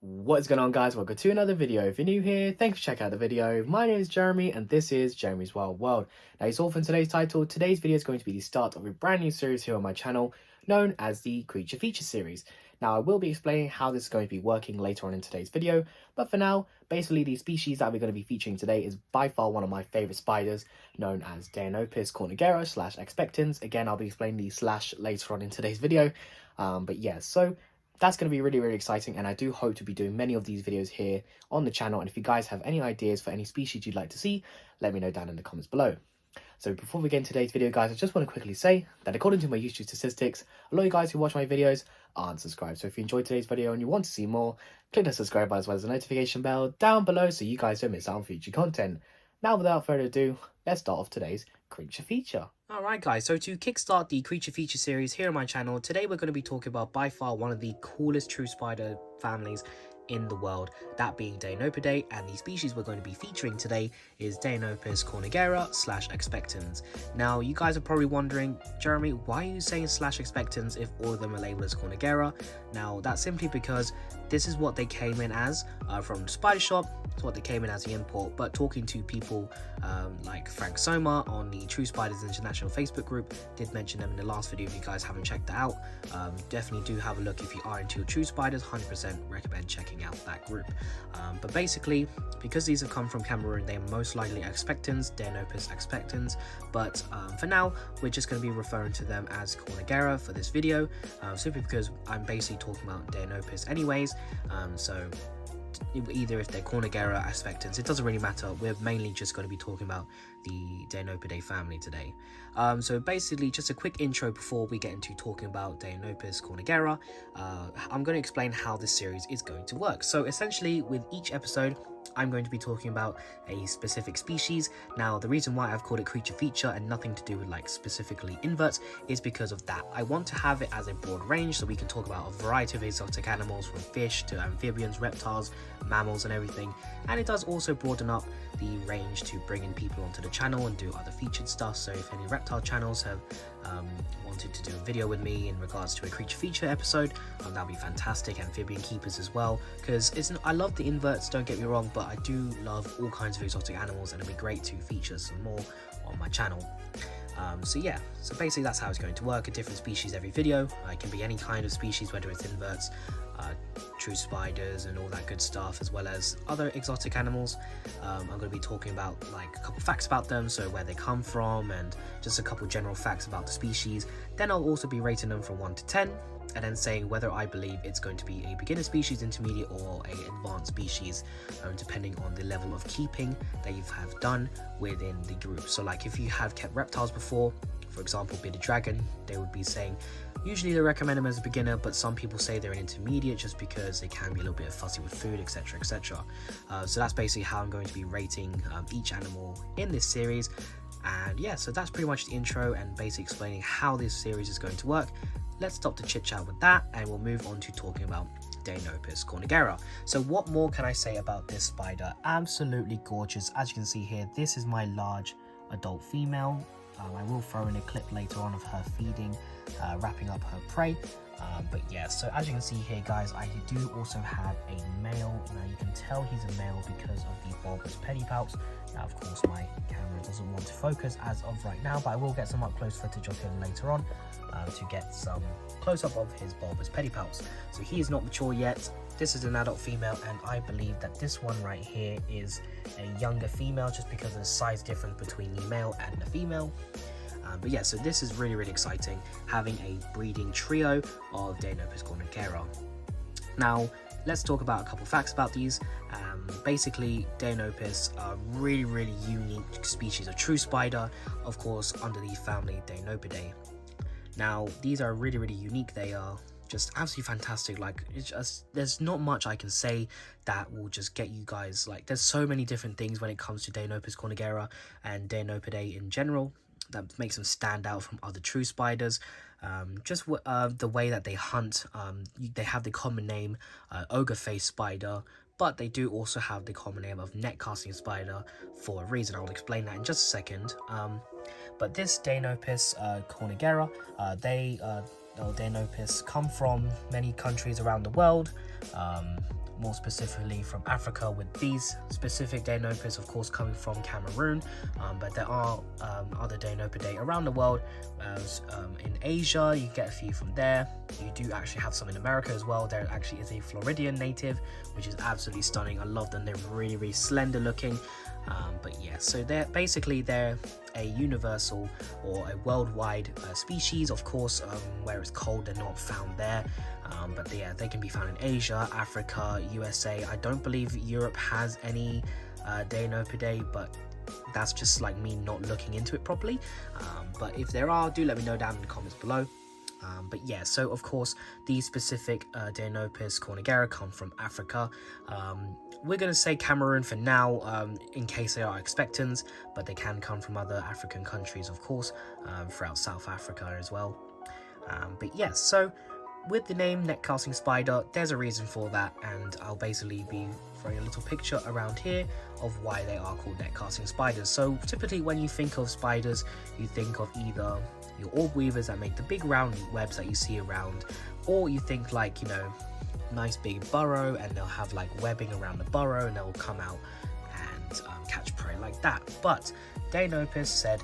What's going on, guys? Welcome to another video. If you're new here, thanks for checking out the video. My name is Jeremy and this is Jeremy's Wild World. Now, it's all from today's title. Today's video is going to be the start of a brand new series here on my channel known as the Creature Feature series. Now, I will be explaining how this is going to be working later on in today's video, but for now, basically the species that we're going to be featuring today is by far one of my favorite spiders, known as Deinopis cornigera / aspectans. Again, I'll be explaining the slash later on in today's video, but yeah, so that's going to be really exciting, and I do hope to be doing many of these videos here on the channel. And if you guys have any ideas for any species you'd like to see, let me know down in the comments below. So before we get into today's video, guys, I just want to quickly say that according to my YouTube statistics, a lot of you guys who watch my videos aren't subscribed. So if you enjoyed today's video and you want to see more, click the subscribe button as well as the notification bell down below so you guys don't miss out on future content. Now, without further ado, let's start off today's Creature Feature. Alright guys, so to kickstart the Creature Feature series here on my channel, today we're going to be talking about by far one of the coolest true spider families in the world, that being Deinopidae, and the species we're going to be featuring today is Deinopis cornigera / aspectans. Now, you guys are probably wondering, Jeremy, why are you saying / aspectans if all of them are labeled as cornigera? Now, that's simply because this is what they came in as from the spider shop. It's what they came in as the import, but talking to people like Frank Soma on the True Spiders International Facebook group did mention them in the last video. If you guys haven't checked that out, definitely do have a look. If you are into your True Spiders, 100% recommend checking out that group. But basically, because these have come from Cameroon, they are most likely aspectans, Deinopis aspectans, but for now we're just going to be referring to them as cornigera for this video, simply because I'm basically talking about Deinopis anyways, so either if they're cornigera aspectans, it doesn't really matter. We're mainly just going to be talking about the Deinopidae family today. So basically, just a quick intro before we get into talking about Deinopis cornigera. I'm going to explain how this series is going to work. So essentially, with each episode, I'm going to be talking about a specific species. Now, the reason why I've called it Creature Feature and nothing to do with like specifically inverts is because of that. I want to have it as a broad range so we can talk about a variety of exotic animals, from fish to amphibians, reptiles, mammals and everything. And it does also broaden up the range to bring in people onto the channel and do other featured stuff. So if any reptile channels have wanted to do a video with me in regards to a Creature Feature episode, that'd be fantastic. Amphibian keepers as well, because I love the inverts, don't get me wrong, but I do love all kinds of exotic animals, and it'd be great to feature some more on my channel. So yeah, so basically that's how it's going to work. A different species every video. It can be any kind of species, whether it's inverts, true spiders and all that good stuff, as well as other exotic animals. I'm going to be talking about like a couple facts about them, so where they come from and just a couple general facts about the species. Then I'll also be rating them from 1 to 10 and then saying whether I believe it's going to be a beginner species, intermediate or a advanced species, depending on the level of keeping that you have done within the group. So like if you have kept reptiles before, for example bearded dragon, they would be saying usually they recommend them as a beginner, but some people say they're an intermediate just because they can be a little bit fussy with food, etc, etc. So that's basically how I'm going to be rating each animal in this series. And yeah, so that's pretty much the intro and basically explaining how this series is going to work. Let's stop the chit chat with that and we'll move on to talking about Deinopis cornigera. So what more can I say about this spider? Absolutely gorgeous. As you can see here, this is my large adult female. I will throw in a clip later on of her feeding, wrapping up her prey. But yeah, so as you can see here, guys, I do also have a male. Now you can tell he's a male because of the bulbous pedipalps. Now, of course, my camera doesn't want to focus as of right now, but I will get some up close footage of him later on to get some close up of his bulbous pedipalps. So he is not mature yet. This is an adult female, and I believe that this one right here is a younger female just because of the size difference between the male and the female. But yeah, so this is really exciting, having a breeding trio of Deinopis cornigera. Now, let's talk about a couple facts about these. Basically, Deinopis are really unique species of true spider, of course, under the family Deinopidae. Now, these are really unique. They are just absolutely fantastic. Like, it's just, there's not much I can say that will just get you guys, like, there's so many different things when it comes to Deinopis cornigera and Deinopidae in general that makes them stand out from other true spiders. Just the way that they hunt. They have the common name ogre face spider, but they do also have the common name of Netcasting Spider for a reason. I will explain that in just a second. But this Deinopis cornigera, Deinopis come from many countries around the world. more specifically from Africa, with these specific Deinopis of course coming from Cameroon, but there are other Deinopidae around the world. In Asia you get a few from there. You do actually have some in America as well. There actually is a Floridian native, which is absolutely stunning. I love them. They're really slender looking. But yeah, so they're a universal or a worldwide species. Of course, where it's cold, they're not found there. But yeah, they can be found in Asia, Africa, USA. I don't believe Europe has any Deinopidae, but that's just like me not looking into it properly. But if there are, do let me know down in the comments below. But yeah, so of course these specific Deinopis cornigera come from Africa. We're going to say Cameroon for now, in case they are aspectans, but they can come from other African countries of course, throughout South Africa as well. But yeah, so with the name Netcasting Spider, there's a reason for that, and I'll basically be throwing a little picture around here of why they are called Netcasting Spiders. So typically when you think of spiders, you think of either your orb weavers that make the big round webs that you see around, or you think like, you know, nice big burrow, and they'll have like webbing around the burrow and they'll come out and catch prey like that. But Deinopis said,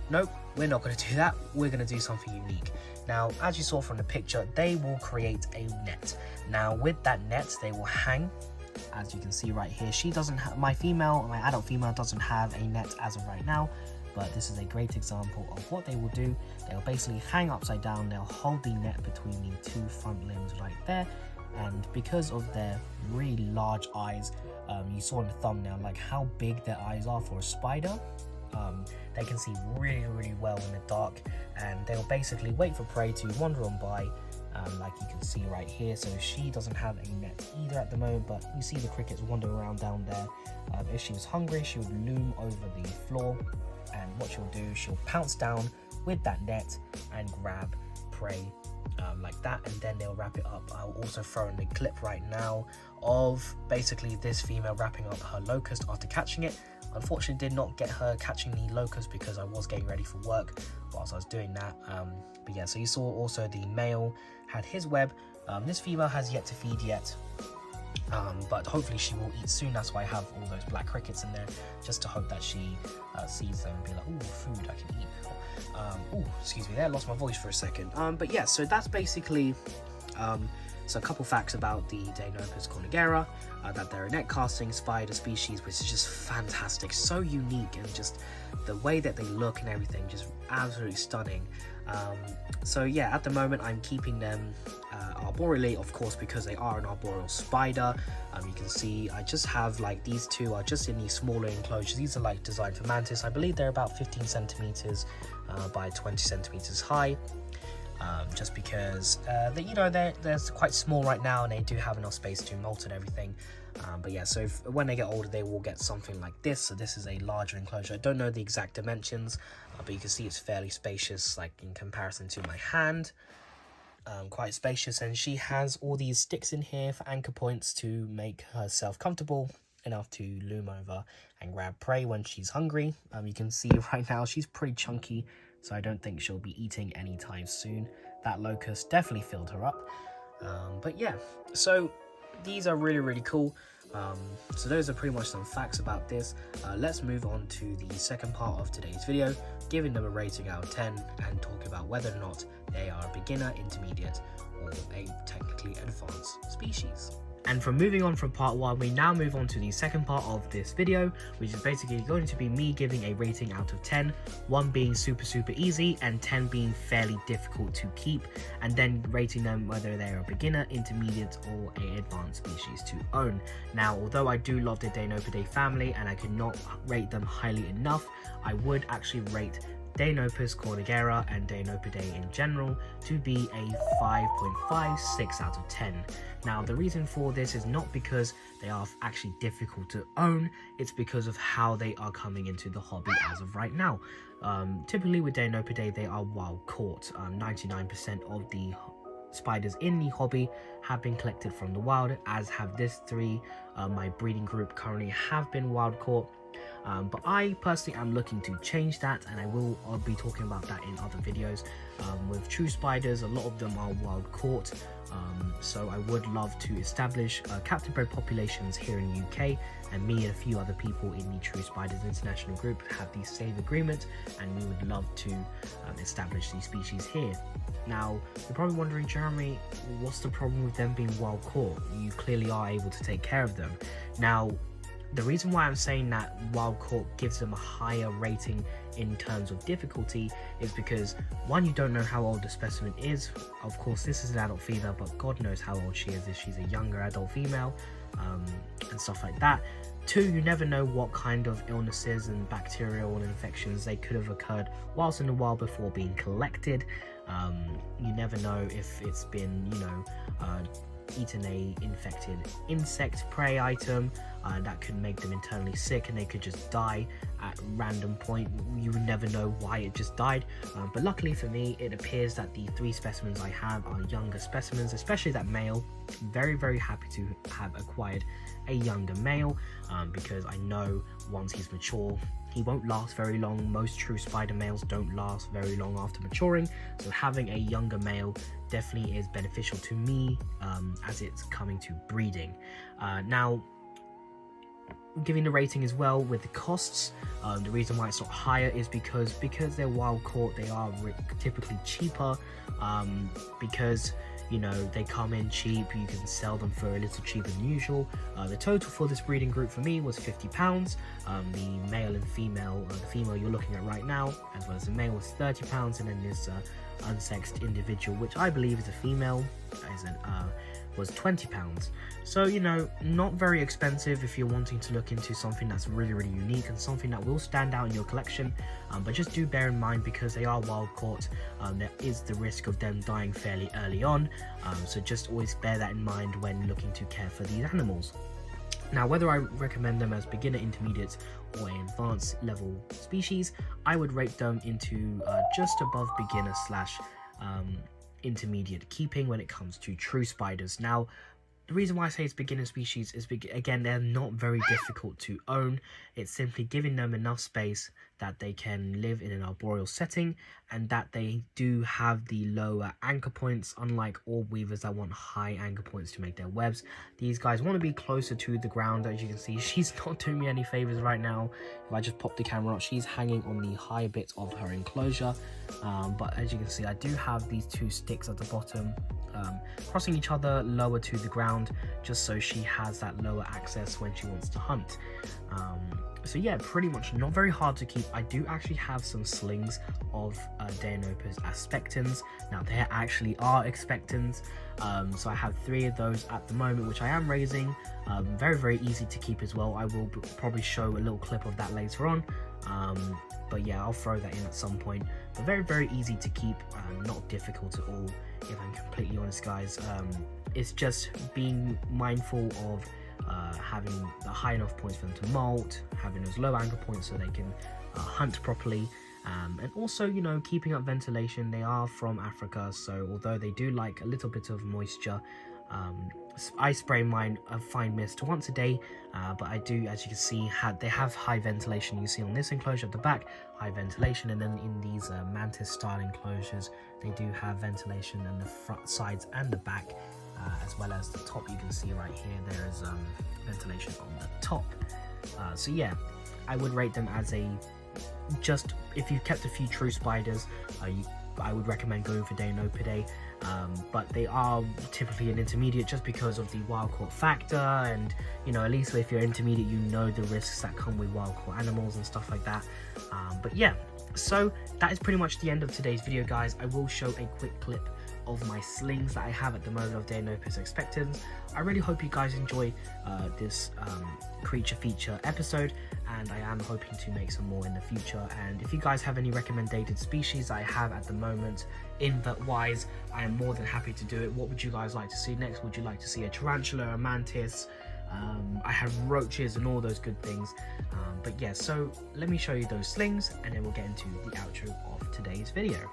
nope, we're not going to do that. We're going to do something unique. Now, as you saw from the picture, they will create a net. Now, with that net, they will hang, as you can see right here. She doesn't have, my adult female doesn't have a net as of right now, but this is a great example of what they will do. They'll basically hang upside down. They'll hold the net between the two front limbs right there. And because of their really large eyes, you saw in the thumbnail like how big their eyes are for a spider. They can see really well in the dark, and they'll basically wait for prey to wander on by, like you can see right here. So she doesn't have a net either at the moment, but you see the crickets wandering around down there. If she was hungry, she would loom over the floor, and what she'll do, she'll pounce down with that net and grab prey like that, and then they'll wrap it up. I'll also throw in the clip right now of basically this female wrapping up her locust after catching it. Unfortunately did not get her catching the locust because I was getting ready for work whilst I was doing that. But yeah, so you saw also the male had his web. This female has yet to feed yet, but hopefully she will eat soon. That's why I have all those black crickets in there, just to hope that she sees them and be like, ooh, food I can eat. Oh, excuse me there, I lost my voice for a second. But yeah, so that's basically so a couple facts about the Deinopis cornigera, that they're a net-casting spider species, which is just fantastic, so unique, and just the way that they look and everything, just absolutely stunning. So yeah, at the moment I'm keeping them arboreally, of course, because they are an arboreal spider. You can see I just have like these two are just in these smaller enclosures. These are like designed for mantis. I believe they're about 15 centimeters by 20 centimeters high. Just because they're quite small right now, and they do have enough space to molt and everything. But yeah, so when they get older, they will get something like this. So this is a larger enclosure. I don't know the exact dimensions, but you can see it's fairly spacious, like in comparison to my hand. Quite spacious, and she has all these sticks in here for anchor points to make herself comfortable enough to loom over and grab prey when she's hungry. You can see right now she's pretty chunky, so I don't think she'll be eating anytime soon. That locust definitely filled her up. But yeah, so these are really cool. So those are pretty much some facts about this. Let's move on to the second part of today's video, giving them a rating out of 10 and talking about whether or not they are a beginner, intermediate, or a technically advanced species. And from moving on from part 1, we now move on to the second part of this video, which is basically going to be me giving a rating out of 10, 1 being super easy and 10 being fairly difficult to keep, and then rating them whether they are a beginner, intermediate, or an advanced species to own. Now, although I do love the Deinopidae family and I cannot rate them highly enough, I would actually rate Deinopis cornigera and Deinopidae in general to be a 5.56 out of 10. Now, the reason for this is not because they are actually difficult to own, it's because of how they are coming into the hobby as of right now. Typically with Deinopidae, they are wild caught. 99% of the spiders in the hobby have been collected from the wild, as have this 3. My breeding group currently have been wild caught. But I personally am looking to change that, and I'll be talking about that in other videos. With true spiders, a lot of them are wild caught, so I would love to establish captive bred populations here in the UK, and me and a few other people in the True Spiders International Group have the same agreement, and we would love to establish these species here. Now, you're probably wondering, Jeremy, what's the problem with them being wild caught? You clearly are able to take care of them. Now, the reason why I'm saying that wild caught gives them a higher rating in terms of difficulty is because, one, you don't know how old the specimen is. Of course, this is an adult female, but God knows how old she is if she's a younger adult female, and stuff like that. Two, you never know what kind of illnesses and bacterial infections they could have occurred whilst in the wild before being collected. You never know if it's been, eaten a infected insect prey item that could make them internally sick, and they could just die at random point. You would never know why it just died, but luckily for me, it appears that the 3 specimens I have are younger specimens, especially that male. Very, very happy to have acquired a younger male, because I know once he's mature, he won't last very long. Most true spider males don't last very long after maturing, so having a younger male definitely is beneficial to me as it's coming to breeding. Now, giving the rating as well with the costs, the reason why it's not higher is because they're wild caught, they are typically cheaper, because they come in cheap. You can sell them for a little cheaper than usual. The total for this breeding group for me was £50. The male and female, the female you're looking at right now, as well as the male, was £30, and then this unsexed individual, which I believe is a female, was £20. So not very expensive if you're wanting to look into something that's really, really unique and something that will stand out in your collection, but just do bear in mind, because they are wild caught, there is the risk of them dying fairly early on, so just always bear that in mind when looking to care for these animals. Now, whether I recommend them as beginner, intermediate, or an advanced level species, I would rate them into just above beginner / intermediate keeping when it comes to true spiders. Now, the reason why I say it's beginner species is again, they're not very difficult to own. It's simply giving them enough space that they can live in an arboreal setting, and that they do have the lower anchor points, unlike orb weavers that want high anchor points to make their webs. These guys want to be closer to the ground. As you can see, she's not doing me any favors right now. If I just pop the camera up, she's hanging on the high bits of her enclosure, but as you can see, I do have these 2 sticks at the bottom, crossing each other lower to the ground, just so she has that lower access when she wants to hunt. So yeah, pretty much not very hard to keep. I do actually have some slings of Deinopis aspectans. Now, there actually are expectans, so I have 3 of those at the moment, which I am raising. Very, very easy to keep as well. I will probably show a little clip of that later on, but yeah, I'll throw that in at some point. But very, very easy to keep, not difficult at all, if I'm completely honest, guys. It's just being mindful of having the high enough points for them to molt, having those low anchor points so they can hunt properly, and also keeping up ventilation. They are from Africa, so although they do like a little bit of moisture, I spray mine a fine mist once a day, but I do, as you can see, they have high ventilation. You see on this enclosure at the back, high ventilation, and then in these mantis style enclosures, they do have ventilation in the front, sides and the back, as well as the top. You can see right here there is ventilation on the top. So yeah, I would rate them as just if you've kept a few true spiders, I would recommend going for Deinopidae, but they are typically an intermediate just because of the wild caught factor, and at least if you're intermediate, the risks that come with wild caught animals and stuff like that. But yeah, so that is pretty much the end of today's video, guys. I will show a quick clip of my slings that I have at the moment of Deinopis expectans. I really hope you guys enjoy this creature feature episode, and I am hoping to make some more in the future. And if you guys have any recommended species I have at the moment, invert wise, I am more than happy to do it. What would you guys like to see next? Would you like to see a tarantula, a mantis? I have roaches and all those good things, but yeah, so let me show you those slings, and then we'll get into the outro of today's video.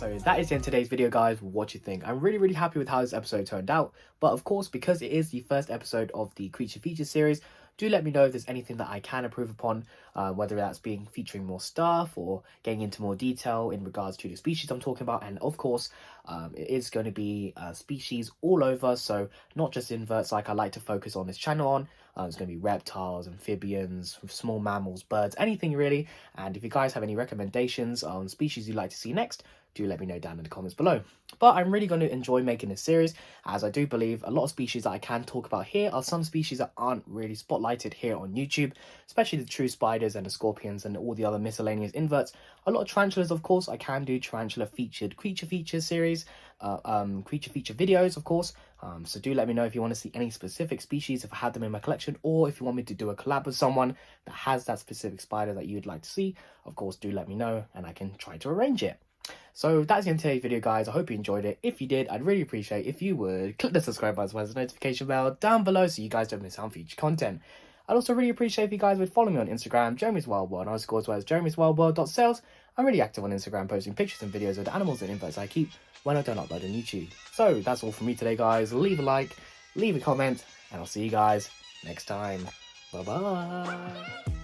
So that is the end of today's video, guys. What do you think? I'm really happy with how this episode turned out. But of course, because it is the first episode of the Creature Features series, do let me know if there's anything that I can improve upon, whether that's featuring more stuff or getting into more detail in regards to the species I'm talking about. And of course, it is going to be species all over, so not just inverts like I like to focus on this channel on. It's going to be reptiles, amphibians, small mammals, birds, anything really. And if you guys have any recommendations on species you'd like to see next, do let me know down in the comments below. But I'm really going to enjoy making this series, as I do believe a lot of species that I can talk about here are some species that aren't really spotlighted here on YouTube, especially the true spiders and the scorpions and all the other miscellaneous inverts. A lot of tarantulas, of course. I can do tarantula featured creature features series, creature feature videos, of course. So do let me know if you want to see any specific species, if I had them in my collection, or if you want me to do a collab with someone that has that specific spider that you'd like to see. Of course, do let me know and I can try to arrange it. So that's the end of today's video, guys. I hope you enjoyed it. If you did, I'd really appreciate if you would click the subscribe button as well as the notification bell down below so you guys don't miss out on future content. I'd also really appreciate if you guys would follow me on Instagram, Jeremy's Wild World, _ as well as jeremyswildworld.sales. I'm really active on Instagram, posting pictures and videos of the animals and inverts I keep when I don't upload on YouTube. So that's all from me today, guys. Leave a like, leave a comment, and I'll see you guys next time. Bye-bye.